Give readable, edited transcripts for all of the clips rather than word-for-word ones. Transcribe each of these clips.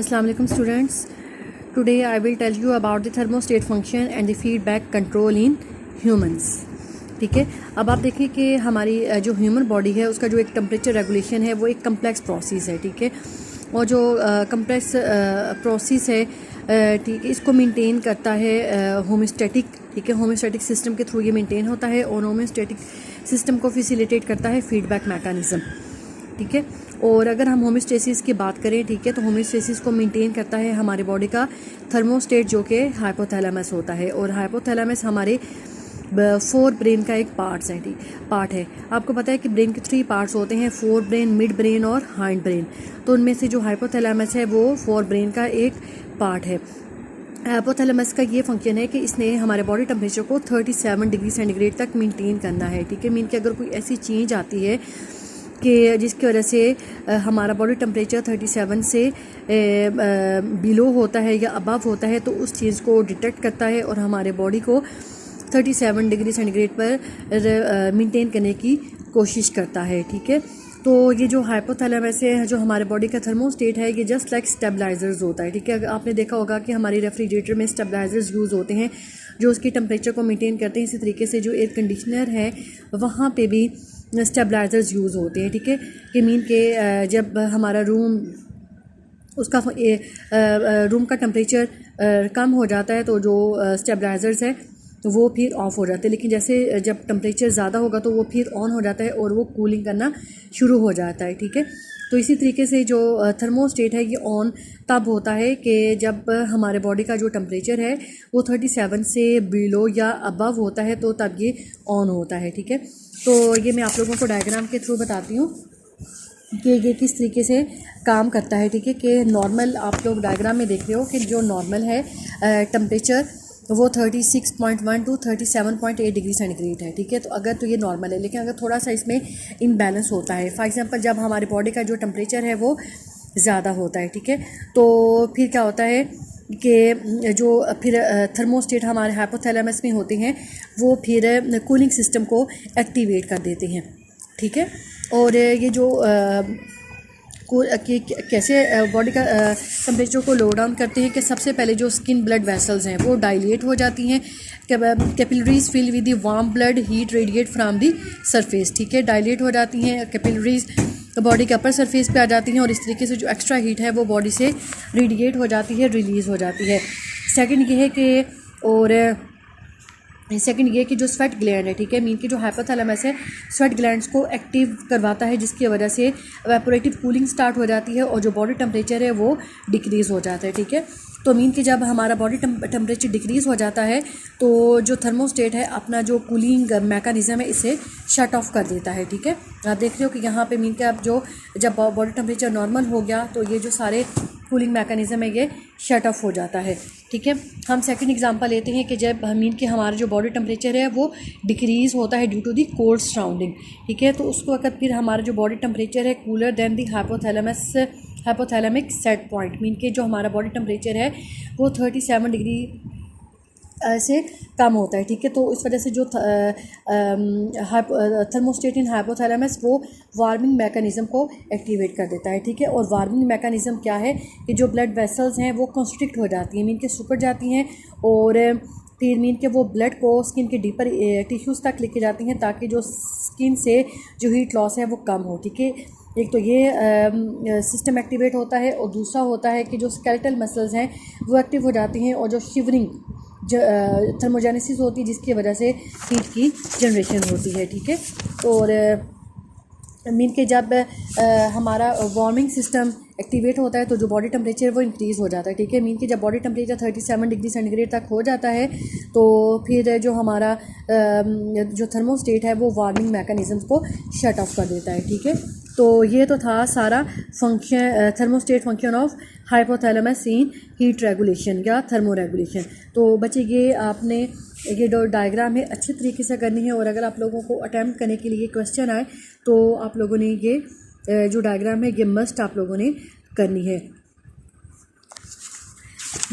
Assalamu alaikum students. Today I will tell you about the thermostat function and the feedback control in humans. ठीक है, अब आप देखें कि हमारी जो ह्यूमन बॉडी है उसका जो एक टेम्परेचर रेगुलेशन है वो एक कम्प्लेक्स प्रोसेस है। ठीक है, और जो कम्प्लेक्स प्रोसेस है ठीक है, इसको मेंटेन करता है होम्योस्टैटिक। ठीक है, होम्योस्टैटिक सिस्टम के थ्रू ये मेंटेन होता है और होम्योस्टैटिक सिस्टम को फैसिलिटेट करता है फीडबैक मैकेनिज़्म। ठीक है, और अगर हम होम्योस्टेसिस की बात करें, ठीक है, तो होम्योस्टेसिस को मेंटेन करता है हमारे बॉडी का थर्मोस्टेट जो कि हाइपोथैलेमस होता है। और हाइपोथैलेमस हमारे फोर ब्रेन का एक पार्ट है। आपको पता है कि ब्रेन के 3 पार्ट्स होते हैं, फोर ब्रेन, मिड ब्रेन और हाइंड ब्रेन। तो उनमें से जो हाइपोथैलेमस है वो फोर ब्रेन का एक पार्ट है। हाइपोथैलेमस का ये फंक्शन है कि इसने हमारे बॉडी टेम्परेचर को 37 डिग्री सेंटीग्रेड तक मेंटेन करना है। ठीक है, मीन कि अगर कोई ऐसी चेंज आती है कि जिसकी वजह से हमारा बॉडी टेम्परेचर 37 से बिलो होता है या अबव होता है, तो उस चीज़ को डिटेक्ट करता है और हमारे बॉडी को 37 डिग्री सेंटीग्रेड पर मेंटेन करने की कोशिश करता है। ठीक है, तो ये जो हाइपोथैलेमस है, जो हमारे बॉडी का थर्मोस्टेट है, ये जस्ट लाइक स्टेबलाइजर्स होता है। ठीक है, आपने देखा होगा कि हमारे रेफ्रिजरेटर में स्टेबलाइजर्स यूज़ होते हैं जो उसकी टेम्परेचर को मेंटेन करते हैं। इसी तरीके से जो एयर कंडीशनर है वहाँ पे भी स्टेबलाइजर्स यूज़ होते हैं। ठीक है, कि मीन के जब हमारा रूम रूम का टेम्परेचर कम हो जाता है तो जो स्टेबलाइजर्स है वो फिर ऑफ हो जाते हैं, लेकिन जैसे जब टेम्परेचर ज़्यादा होगा तो वो फिर ऑन हो जाता है और वो कूलिंग करना शुरू हो जाता है। ठीक है, तो इसी तरीके से जो थर्मोस्टेट है ये ऑन तब होता है कि जब हमारे बॉडी का जो टेम्परेचर है वो 37 से बिलो या अबव होता है, तो तब ये ऑन होता है। ठीक है, तो ये मैं आप लोगों को डायग्राम के थ्रू बताती हूँ कि ये किस तरीके से काम करता है। ठीक है, कि नॉर्मल आप लोग डायग्राम में देख रहे हो कि जो नॉर्मल है टेम्परेचर वो 36.1 टू 37.8 डिग्री सेंटीग्रेड है। ठीक है, तो अगर तो ये नॉर्मल है, लेकिन अगर थोड़ा सा इसमें इम्बैलेंस होता है, फॉर एग्जांपल जब हमारे बॉडी का जो टेम्परेचर है वो ज़्यादा होता है, ठीक है, तो फिर क्या होता है कि जो फिर थर्मोस्टेट हमारे हाइपोथैलेमस में होते हैं वो फिर कूलिंग सिस्टम को एक्टिवेट कर देते हैं। ठीक है, और ये जो कैसे बॉडी का टेम्परेचर को लो डाउन करते हैं कि सबसे पहले जो स्किन ब्लड वेसल्स हैं वो डायलेट हो जाती हैं। Capillaries fill with the warm blood heat radiate from the surface. ठीक है, डायलेट हो जाती हैं, कैपिलरीज बॉडी के अपर सरफेस पे आ जाती हैं और इस तरीके से जो एक्स्ट्रा हीट है वो बॉडी से रेडिएट हो जाती है, रिलीज़ हो जाती है। सेकंड ये है कि सेकंड ये कि जो स्वेट ग्लैंड है, ठीक है, मीन की जो हाइपोथैलेमस है स्वेट ग्लैंड्स को एक्टिव करवाता है, जिसकी वजह से एवेपोरेटिव कूलिंग स्टार्ट हो जाती है और जो बॉडी टेम्परेचर है वो डिक्रीज़ हो जाता है। ठीक है, तो मीन कि जब हमारा बॉडी टेम्परेचर डिक्रीज़ हो जाता है तो जो थर्मोस्टेट है अपना जो कूलिंग मैकेनिज़्म है इसे शट ऑफ कर देता है। ठीक है, आप देख रहे हो कि यहाँ पे मीन के अब जब बॉडी टेम्परेचर नॉर्मल हो गया तो ये जो सारे कूलिंग मैकेनिज़्म है ये शट ऑफ हो जाता है। ठीक है, हम सेकंड एग्जांपल लेते हैं कि जब मीन कि हमारा जो बॉडी टेम्परेचर है वो डिक्रीज़ होता है due to the cold surrounding. ठीक है, तो उसको वक्त फिर हमारा जो बॉडी टेम्परेचर है cooler than the hypothalamic set point, mean के जो हमारा बॉडी टेम्परेचर है वो 37 डिग्री से कम होता है। ठीक है, तो इस वजह से जो थर्मोस्टेट इन हाइपोथैलेमस वो वार्मिंग मैकेनिज़्म को एक्टिवेट कर देता है। ठीक है, और वार्मिंग मैकेनिज़्म क्या है कि जो ब्लड वेसल्स हैं वो कंस्ट्रिक्ट हो जाती हैं, मीन के सिकुड़ जाती हैं और फिर मीन के वो ब्लड को स्किन के डीपर टिश्यूज़ तक लेके जाती हैं ताकि जो स्किन से जो हीट लॉस है वो कम हो। ठीक है, एक तो ये सिस्टम एक्टिवेट होता है और दूसरा होता है कि जो स्केलेटल मसल्स हैं वो एक्टिव हो जाती हैं और जो शिवरिंग थर्मोजेनेसिस होती है जिसकी वजह से हीट की जनरेशन होती है। ठीक है, और मीन के जब हमारा वार्मिंग सिस्टम एक्टिवेट होता है तो जो बॉडी टेम्परेचर वो इंक्रीज़ हो जाता है। ठीक है, मीन कि जब बॉडी टेम्परेचर 37 डिग्री सेंटीग्रेड तक हो जाता है तो फिर जो हमारा जो थर्मोस्टेट है वो वार्मिंग मैकेनिज़म्स को शट ऑफ कर देता है। ठीक है, तो ये तो था सारा function thermostat function of hypothalamus in heat regulation या थर्मो रेगुलेशन। तो बच्चे ये आपने ये जो डायग्राम है अच्छे तरीके से करनी है और अगर आप लोगों को अटैम्प्ट करने के लिए क्वेश्चन आए तो आप लोगों ने ये जो डायग्राम है ये मस्ट आप लोगों ने करनी है।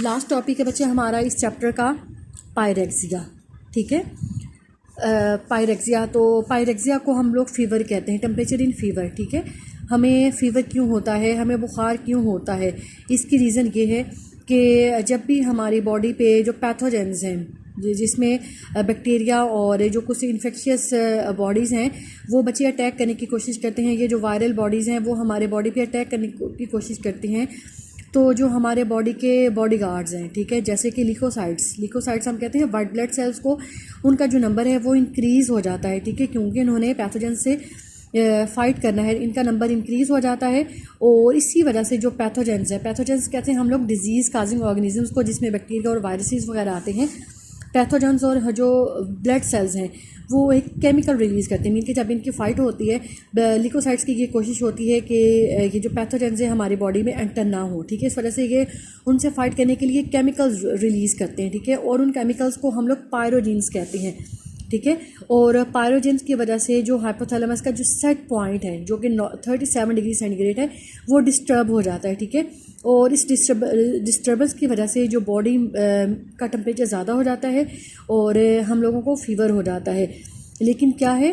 लास्ट टॉपिक है बच्चे हमारा इस चैप्टर का पायरेक्सिया। ठीक है, पायरेक्सिया, तो पायरेक्सिया को हम लोग फीवर कहते हैं, टेम्परेचर इन फीवर। ठीक है, हमें फ़ीवर क्यों होता है, हमें बुखार क्यों होता है, इसकी रीज़न ये है कि जब भी हमारी बॉडी पे जो पैथोजेंस हैं जिसमें बैक्टीरिया और जो कुछ इन्फेक्शियस बॉडीज़ हैं वो बच्चे अटैक करने की कोशिश करते हैं, ये जो वायरल बॉडीज़ हैं वो हमारे बॉडी पे अटैक करने की कोशिश करती हैं, तो जो हमारे बॉडी के बॉडी गार्ड्स हैं, ठीक है, जैसे कि लिकोसाइट्स हम कहते हैं वाइट ब्लड सेल्स को, उनका जो नंबर है वो इंक्रीज़ हो जाता है, ठीक है, क्योंकि इन्होंने पैथोजन से फ़ाइट करना है, इनका नंबर इंक्रीज़ हो जाता है। और इसी वजह से जो पैथोजेंस कहते हैं हम लोग डिजीज़ काजिंग ऑर्गेनिजम्स को, जिसमें बैक्टीरिया और वायरसेस वगैरह आते हैं। पैथोजेंस और जो ब्लड सेल्स हैं वो एक केमिकल रिलीज़ करते हैं, मीन कि जब इनकी फ़ाइट होती है लिकोसाइट्स की ये कोशिश होती है कि ये जो पैथोजेंस है हमारी बॉडी में एंटर ना हो, ठीक है, इस वजह से ये उनसे फ़ाइट करने के लिए केमिकल्स रिलीज़ करते हैं, ठीक है, और उन केमिकल्स को हम लोग पायरोजीन्स कहते हैं, ठीक है। और पायरोजेंस की वजह से जो हाइपोथैलेमस का जो सेट पॉइंट है जो कि 37 डिग्री सेंटीग्रेड है वो डिस्टर्ब हो जाता है, ठीक है, और इस डिस्टर्बेंस की वजह से जो बॉडी का टेम्परेचर ज़्यादा हो जाता है और हम लोगों को फ़ीवर हो जाता है। लेकिन क्या है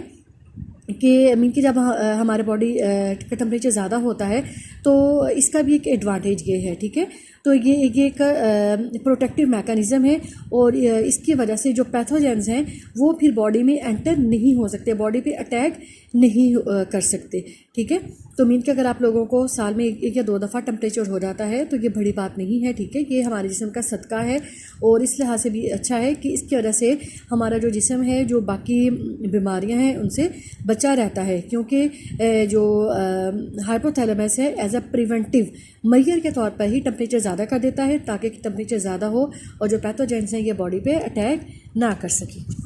कि मीन कि जब हमारे बॉडी का टेम्परेचर ज़्यादा होता है तो इसका भी एक एडवांटेज ये है, ठीक है, तो ये एक प्रोटेक्टिव मैकेनिज़्म है और इसकी वजह से जो पैथोजेंस हैं वो फिर बॉडी में एंटर नहीं हो सकते, बॉडी पे अटैक नहीं कर सकते, ठीक है। तो मीन कि अगर आप लोगों को साल में एक या 2 दफ़ा टेम्परेचर हो जाता है तो ये बड़ी बात नहीं है, ठीक है, ये हमारे जिस्म का सदका है और इस लिहाज से भी अच्छा है कि इसकी वजह से हमारा जो जिस्म है जो बाकी बीमारियां हैं उनसे बचा रहता है, क्योंकि जो हाइपोथैलेमस है एज अ प्रिवेंटिव मेजर के तौर पर ही टेम्परेचर ज़्यादा कर देता है ताकि टेम्परेचर ज़्यादा हो और जो पैथोजेंस हैं ये बॉडी पे अटैक ना कर सके।